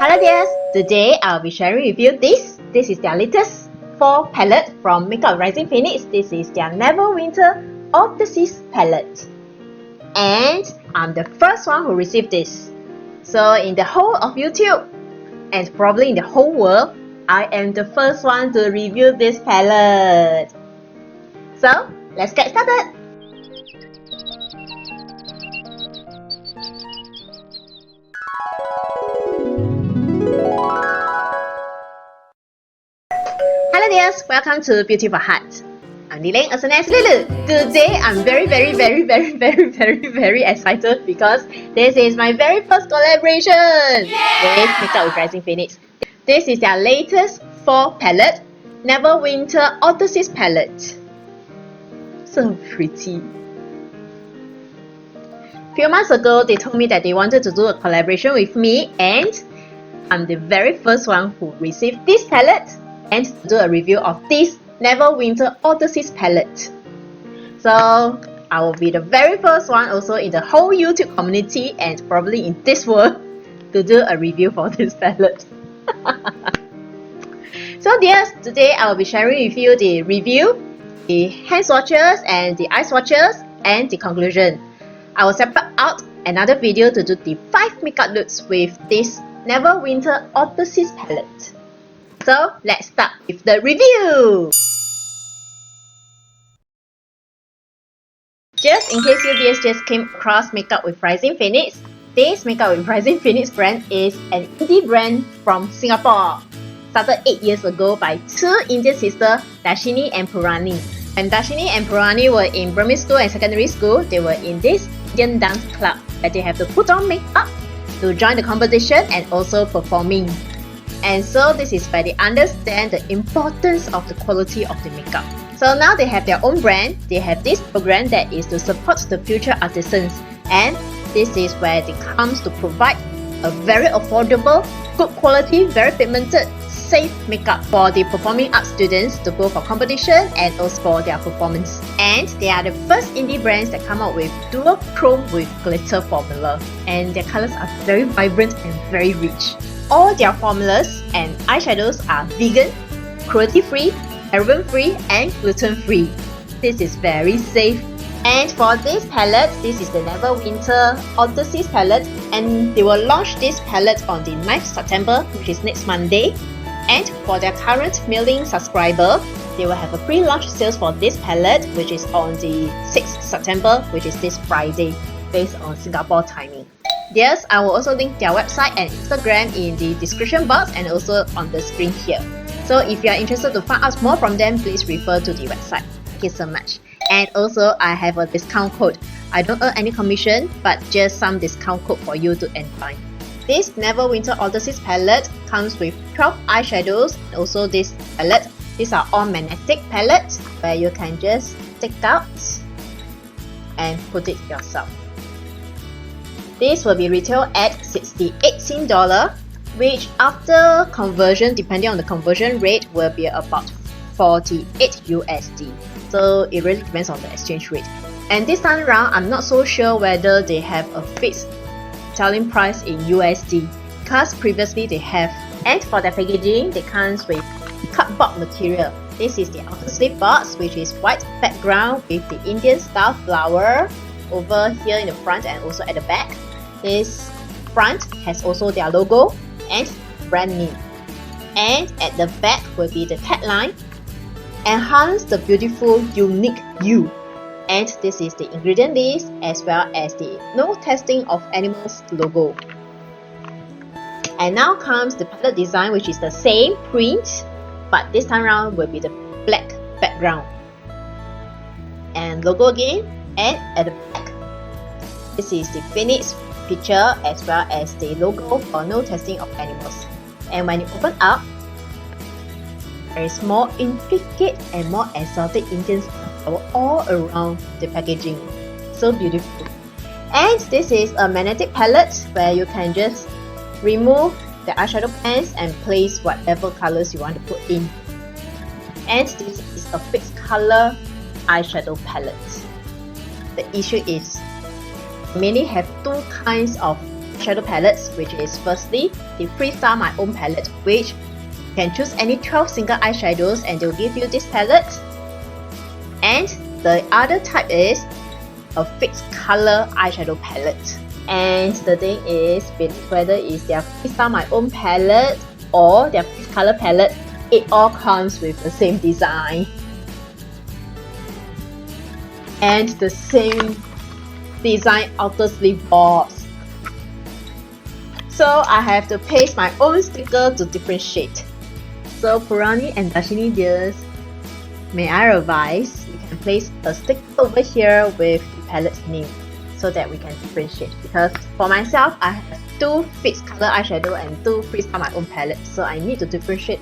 Hello dears, today I'll be sharing with you this. This is their latest fall palette from Makeup Rising Phoenix. This is their NeverWinter Odyssey palette. And I'm the first one who received this. So in the whole of YouTube, and probably in the whole world, I am the first one to review this palette. So let's get started! Hello dears, welcome to Beautiful Heart. I'm Liling, also known as Lulu. Today I'm very excited because this is my very first collaboration with Makeup with Rising Phoenix. This is their latest fall palette, NeverWinter Odyssey palette. So pretty. Few months ago, they told me that they wanted to do a collaboration with me, and I'm the very first one who received this palette and to do a review of this NeverWinter Odyssey palette. So I will be the very first one also in the whole YouTube community and probably in this world to do a review for this palette. So dears, today I will be sharing with you the review, the hand swatches and the eye swatches, and the conclusion. I will separate out another video to do the 5 makeup looks with this NeverWinter Odyssey palette. So let's start with the review! Just in case you dears just came across Makeup with Rising Phoenix, this Makeup with Rising Phoenix brand is an indie brand from Singapore. Started 8 years ago by two Indian sisters, Darshini and Purani. When Darshini and Purani were in primary school and secondary school, they were in this Indian dance club where they have to put on makeup to join the competition and also performing. And so this is where they understand the importance of the quality of the makeup. So now they have their own brand. They have this program that is to support the future artisans, and this is where it comes to provide a very affordable, good quality, very pigmented, safe makeup for the performing arts students to go for competition and also for their performance. And they are the first indie brands that come out with dual chrome with glitter formula, and their colors are very vibrant and very rich. All their formulas and eyeshadows are vegan, cruelty-free, paraben-free, and gluten-free. This is very safe. And for this palette, this is the NeverWinter Odyssey palette, and they will launch this palette on the 9th September, which is next Monday. And for their current mailing subscriber, they will have a pre-launch sales for this palette, which is on the 6th September, which is this Friday, based on Singapore timing. Yes, I will also link their website and Instagram in the description box and also on the screen here. So if you are interested to find out more from them, please refer to the website. Thank you so much. And also I have a discount code. I don't earn any commission, but just some discount code for you to enjoy. This NeverWinter Odyssey palette comes with 12 eyeshadows and also this palette. These are all magnetic palettes where you can just take out and put it yourself. This will be retailed at 68 Sing dollar, which after conversion, depending on the conversion rate, will be about 48 USD. So it really depends on the exchange rate. And this time around, I'm not so sure whether they have a fixed selling price in USD, because previously they have. And for the packaging, they comes with cardboard material. This is the outer sleeve box, which is white background with the Indian style flower over here in the front and also at the back. This front has also their logo and brand name. And at the back will be the tagline, enhance the beautiful unique you. And this is the ingredient list as well as the no testing of animals logo. And now comes the palette design, which is the same print, but this time around will be the black background. And logo again, and at the back, this is the Phoenix picture as well as the logo for no testing of animals. And when you open up, there is more intricate and more exotic Indian style all around the packaging. So beautiful. And this is a magnetic palette where you can just remove the eyeshadow pens and place whatever colors you want to put in. And this is a fixed color eyeshadow palette. The issue is mainly have two kinds of shadow palettes, which is firstly the Freestyle My Own palette, which you can choose any 12 single eyeshadows and they'll give you this palette. And the other type is a fixed color eyeshadow palette. And the thing is, whether it's their Freestyle My Own palette or their fixed color palette, it all comes with the same design and the same design outer sleeve box. So I have to paste my own sticker to differentiate. So Purani and Darshini dears, may I advise, you can place a sticker over here with the palette's name so that we can differentiate. Because for myself, I have 2 fixed color eyeshadow and 2 Freestyle My Own palettes, so I need to differentiate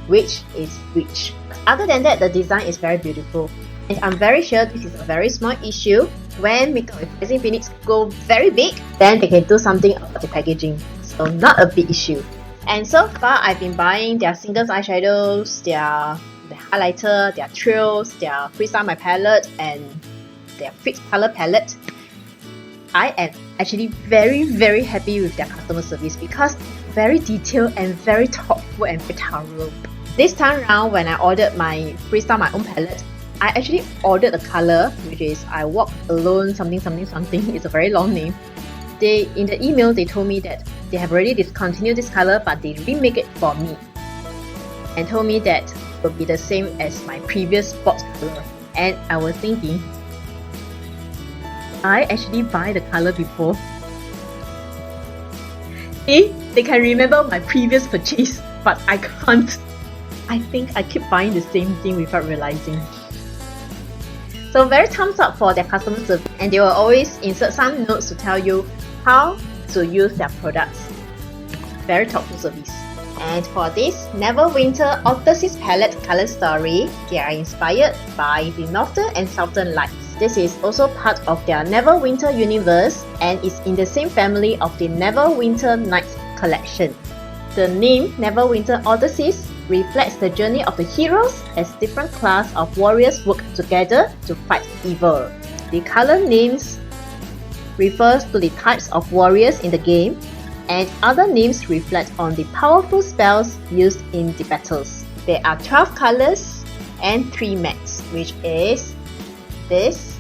which is which. Other than that, the design is very beautiful. And I'm very sure this is a very small issue. When Makeup with Rising Phoenix go very big, then they can do something about the packaging. So not a big issue. And so far, I've been buying their singles eyeshadows, their highlighter, their trails, their Freestyle My palette, and their fixed color palette. I am actually very happy with their customer service because very detailed and very thoughtful and very thorough. This time around, when I ordered my Freestyle My Own palette, I actually ordered a color, which is I Walk Alone something. It's a very long name. In the email, they told me that they have already discontinued this color, but they remake it for me and told me that it will be the same as my previous box color. And I was thinking, I actually buy the color before. They can remember my previous purchase, but I can't. I think I keep buying the same thing without realizing. So very thumbs up for their customer service, and they will always insert some notes to tell you how to use their products. Very thoughtful service. And for this NeverWinter Odyssey palette color story, they are inspired by the Northern and Southern Lights. This is also part of their NeverWinter universe and is in the same family of the NeverWinter Nights collection. The name NeverWinter Odyssey reflects the journey of the heroes as different class of warriors work together to fight evil. The color names refers to the types of warriors in the game, and other names reflect on the powerful spells used in the battles. There are 12 colors and 3 mattes, which is this,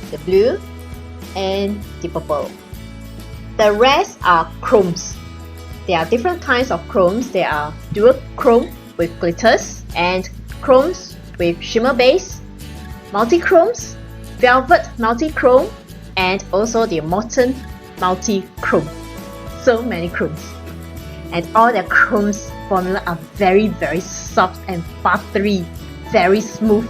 the blue, and the purple. The rest are chromes. There are different kinds of chromes. There are dual chrome with glitters and chromes with shimmer base, multi-chromes, velvet multi-chrome, and also the molten multi-chrome. So many chromes. And all the chromes formula are very soft and buttery, very smooth.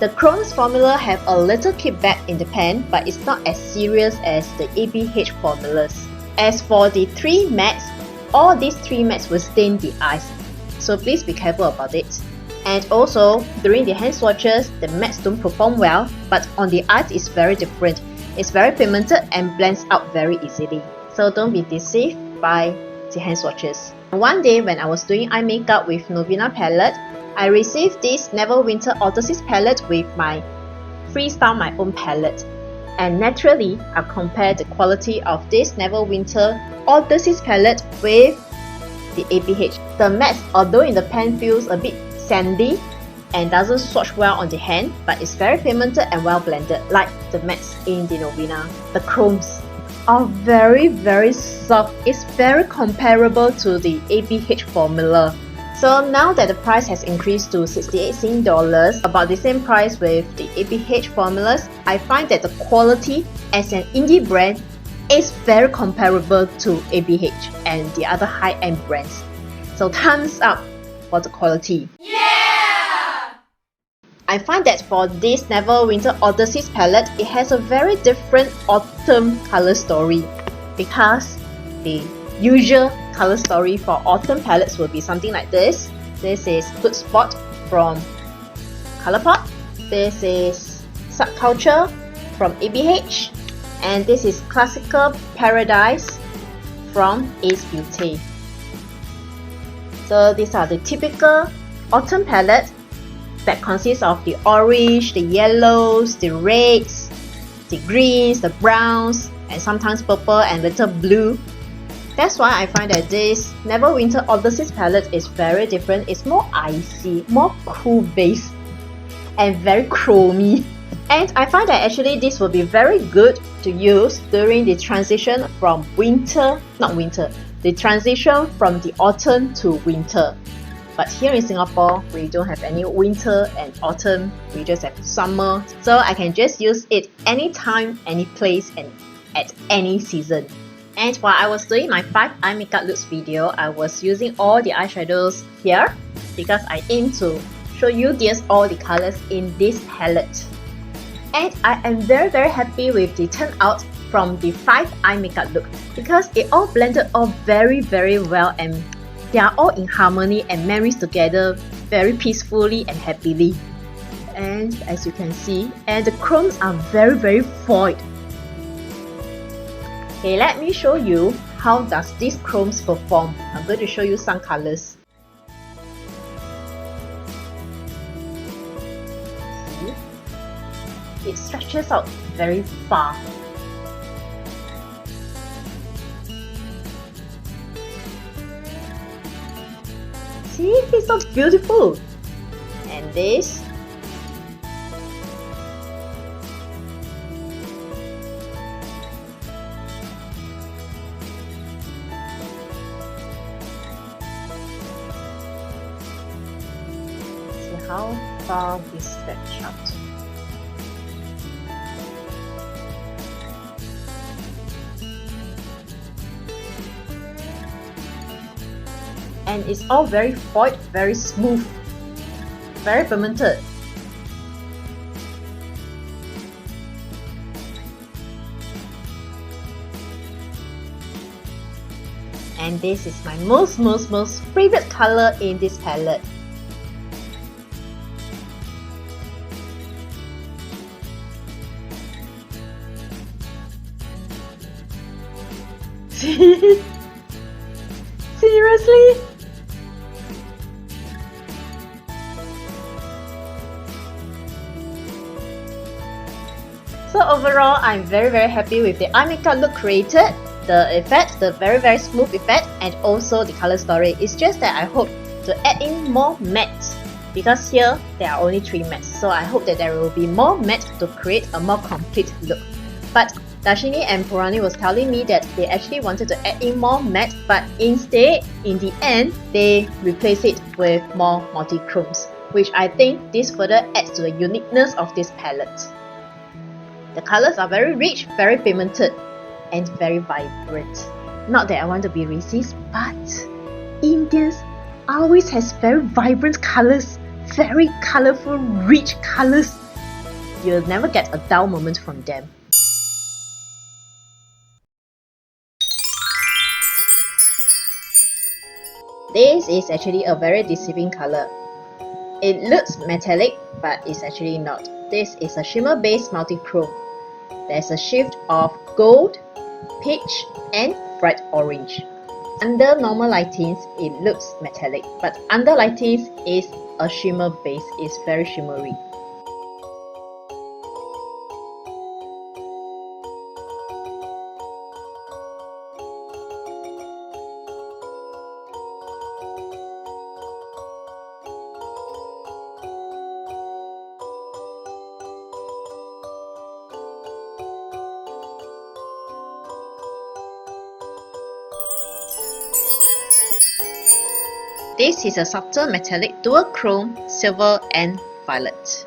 The chromes formula have a little kickback in the pan, but it's not as serious as the ABH formulas. As for the 3 mattes, all these 3 mattes will stain the eyes, so please be careful about it. And also, during the hand swatches, the mattes don't perform well, but on the eyes it's very different. It's very pigmented and blends out very easily, so don't be deceived by the hand swatches. One day when I was doing eye makeup with Novena palette, I received this NeverWinter Odyssey palette with my Freestyle My Own palette. And naturally, I compared the quality of this NeverWinter Odyssey palette with the ABH. The matte, although in the pan feels a bit sandy and doesn't swatch well on the hand, but it's very pigmented and well blended like the mattes in the Novena. The chromes are very soft. It's very comparable to the ABH formula. So now that the price has increased to 68 Sing dollars, about the same price with the ABH formulas, I find that the quality as an indie brand is very comparable to ABH and the other high-end brands. So thumbs up for the quality. Yeah! I find that for this NeverWinter Odyssey palette, it has a very different autumn color story, because the usual color story for autumn palettes will be something like this. This is Good Spot from Colourpop. This is Subculture from ABH. And this is Classical Paradise from Ace Beauty. So these are the typical autumn palette that consists of the orange, the yellows, the reds, the greens, the browns, and sometimes purple and little blue. That's why I find that this NeverWinter Odyssey palette is very different. It's more icy, more cool base, and very chromy. And I find that actually this will be very good to use during the transition from the transition from the autumn to winter. But here in Singapore, we don't have any winter and autumn, we just have summer. So I can just use it anytime, any place, and at any season. And while I was doing my 5 eye makeup looks video, I was using all the eyeshadows here because I aim to show you guys all the colors in this palette. And I am very happy with the turnout from the 5 eye makeup look because it all blended all very well, and they are all in harmony and marries together very peacefully and happily. And as you can see, and the chromes are very foiled. Okay, let me show you how does these chromes perform. I'm going to show you some colors. See? It stretches out very far. See, it's so beautiful. And this. See how far we stretch out. And it's all very foiled, very smooth, very pigmented. And this is my most favorite color in this palette. Seriously? So overall, I'm very happy with the eye makeup look created, the effect, the very smooth effect, and also the color story. It's just that I hope to add in more mattes because here there are only 3 mattes. So I hope that there will be more matte to create a more complete look. But Darshini and Purani was telling me that they actually wanted to add in more matte, but instead, in the end, they replace it with more multi-chromes, which I think this further adds to the uniqueness of this palette. The colors are very rich, very pigmented, and very vibrant. Not that I want to be racist, but Indians always has very vibrant colors, very colorful, rich colors. You'll never get a dull moment from them. This is actually a very deceiving color. It looks metallic, but it's actually not. This is a shimmer-based multi-chrome. There's a shift of gold, peach, and bright orange. Under normal lightings, it looks metallic, but under lightings is a shimmer base. It's very shimmery. This is a subtle metallic dual chrome, silver and violet.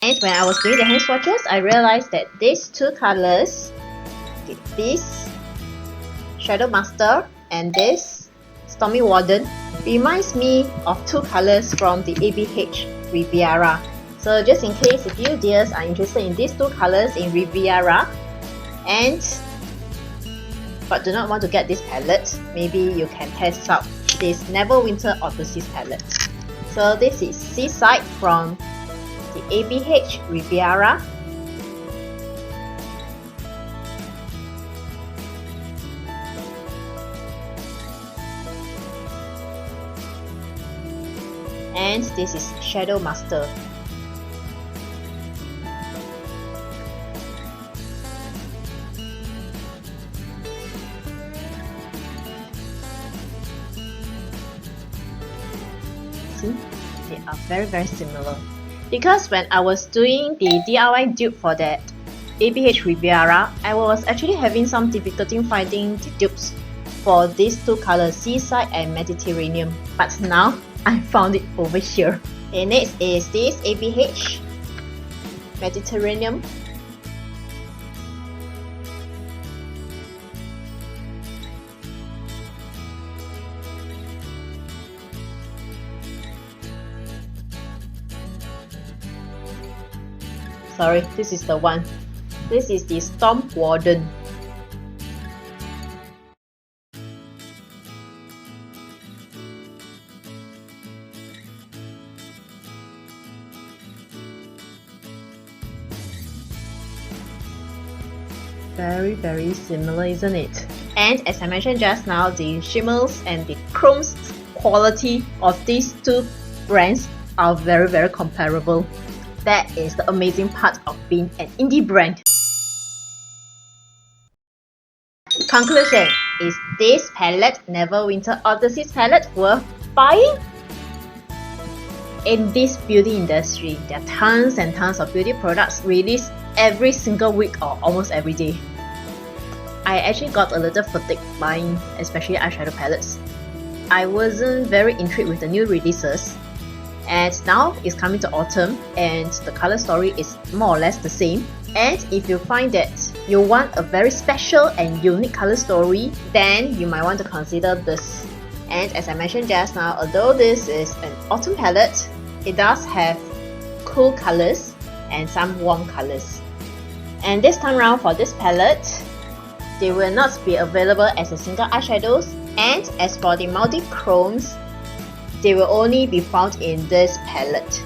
And when I was doing the hand swatches, I realized that these two colors, this Shadow Master and this Stormy Warden, reminds me of two colors from the ABH Riviera. So just in case if you dears are interested in these two colors in Riviera but do not want to get this palette, maybe you can test out this NeverWinter Odyssey palette. So this is Seaside from the ABH Riviera. And this is Shadow Master. See, they are very similar. Because when I was doing the DIY dupe for that ABH Riviera, I was actually having some difficulty finding the dupes for these two colors, Seaside and Mediterranean. But now I found it over here. And next is this ABH Mediterranean. Sorry, this is the one. This is the Storm Warden. Very similar, isn't it? And as I mentioned just now, the shimmers and the chromes quality of these two brands are very comparable. That is the amazing part of being an indie brand. Conclusion, is this palette, NeverWinter Odyssey palette, worth buying? In this beauty industry, there are tons and tons of beauty products released every single week or almost every day. I actually got a little fatigue buying, especially eyeshadow palettes. I wasn't very intrigued with the new releases, and now it's coming to autumn and the color story is more or less the same. And if you find that you want a very special and unique color story, then you might want to consider this. And as I mentioned just now, although this is an autumn palette, it does have cool colors and some warm colors. And this time around for this palette, they will not be available as a single eyeshadows, and as for the multi-chromes, they will only be found in this palette.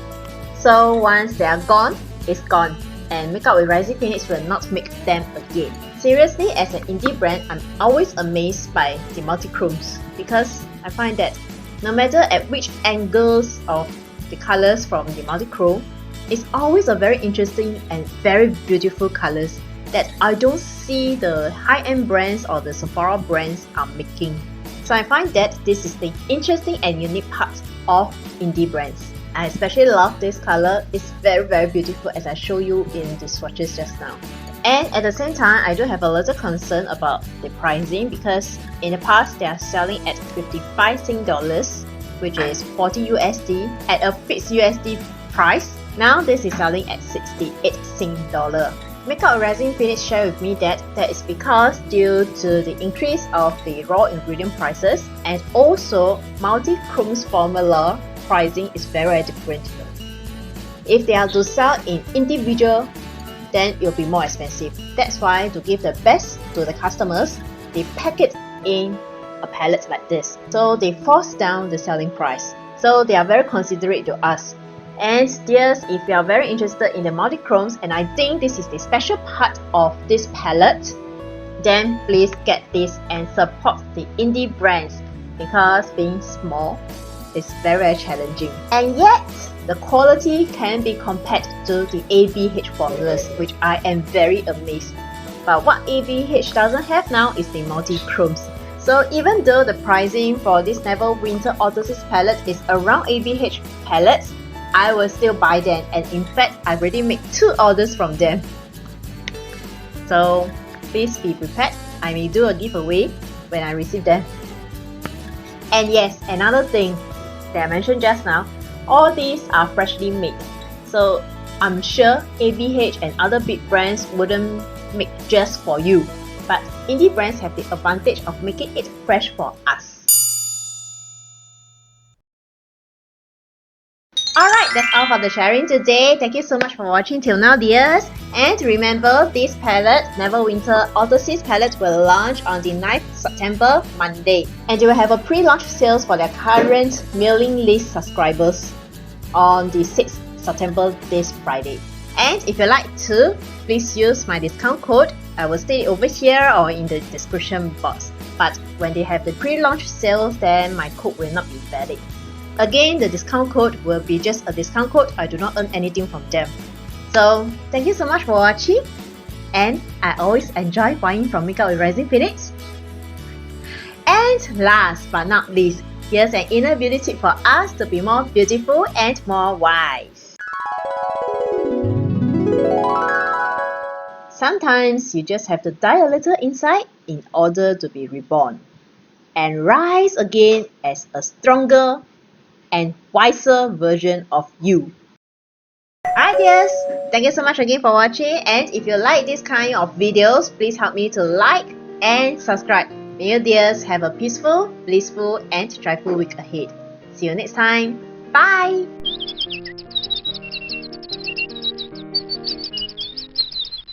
So once they are gone, it's gone, and Makeup with Rising Phoenix will not make them again. Seriously, as an indie brand, I'm always amazed by the multi-chromes, because I find that no matter at which angles of the colors from the multi-chrome, it's always a very interesting and very beautiful colors that I don't see the high-end brands or the Sephora brands are making. So I find that this is the interesting and unique part of indie brands. I especially love this color. It's very beautiful, as I show you in the swatches just now. And at the same time, I do have a little concern about the pricing, because in the past they are selling at 55 Sing dollars, which is 40 USD at a fixed USD price. Now this is selling at 68 Sing dollar. Makeup Rising Phoenix shared with me that is because due to the increase of the raw ingredient prices, and also multi-chromes formula pricing is very different. If they are to sell in individual, then it will be more expensive. That's why, to give the best to the customers, they pack it in a palette like this. So they force down the selling price. So they are very considerate to us. And dears, if you are very interested in the multi-chromes, and I think this is the special part of this palette, then please get this and support the indie brands, because being small is very challenging. And yet, the quality can be compared to the ABH formulas, which I am very amazed. But what ABH doesn't have now is the multi-chromes. So even though the pricing for this NeverWinter Odyssey palette is around ABH palettes, I will still buy them, and in fact, I already made 2 orders from them. So please be prepared. I may do a giveaway when I receive them. And yes, another thing that I mentioned just now, all these are freshly made. So I'm sure ABH and other big brands wouldn't make just for you, but indie brands have the advantage of making it fresh for us. Alright, that's all for the sharing today. Thank you so much for watching till now, dears. And remember, this palette, NeverWinter Odyssey palette, will launch on the 9th September, Monday. And they will have a pre-launch sales for their current mailing list subscribers on the 6th September, this Friday. And if you like to, please use my discount code. I will state it over here or in the description box. But when they have the pre-launch sales, then my code will not be valid. Again, the discount code will be just a discount code. I do not earn anything from them. So, thank you so much for watching. And I always enjoy buying from Makeup with Rising Phoenix. And last but not least, here's an inner beauty tip for us to be more beautiful and more wise. Sometimes you just have to die a little inside in order to be reborn and rise again as a stronger and wiser version of you. Alright dears, thank you so much again for watching, and if you like this kind of videos, please help me to like and subscribe. May you dears have a peaceful, blissful and joyful week ahead. See you next time. Bye!